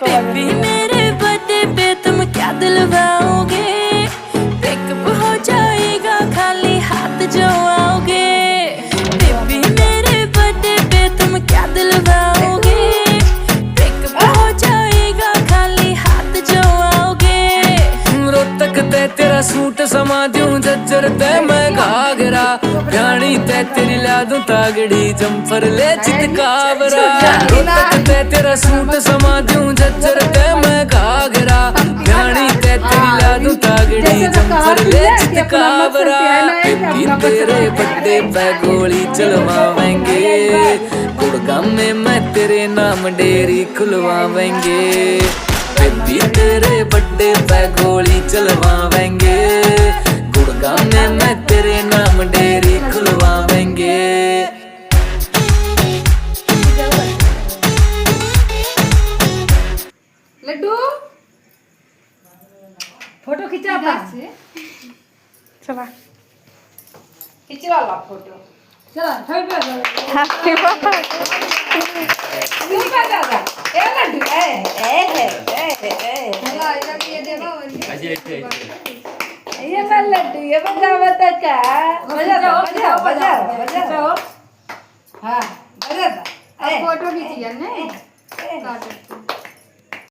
Baby मेरे birthday पे तुम क्या दिलवाओगे? पिकअप हो जाएगा खाली हाथ जो आओगे। बेबी मेरे बर्थडे पे तुम क्या दिलवाओगे? पिकअप हो जाएगा खाली हाथ जो आओगे। रोहतक ते तेरा सूट समा दूं जज्जर ते मैं घाघरा, रानी ते तेरी ला दूं तागड़ी जम्फर ले चितकावरा। रोहतक ते तेरा सूट समा दूं जज्जर ते मैं घाघरा, रानी ते तेरी ला दूं तागड़ी जम्फर ले चितकावरा। बेबी तेरे बर्थडे पे गोली चलवाएंगे, गुड़गांव में मैं तेरे नाम डेयरी खुलवाएंगे। बेबी तेरे बर्थडे पे गोली चलवाएंगे, गुड़गांव में मैं तेरे नाम डेयरी खुलवाएंगे। लड्डू फोटो खिंचाता चला खिंचवा ला फोटो। चला हैप्पी हैप्पी बर्थडे दादा ए लड्डू चला इधर ये देखो ये मैं लड्डू ये बजा बता का बजा बजा बजा बजा हां बजा फोटो खींचिए ने काट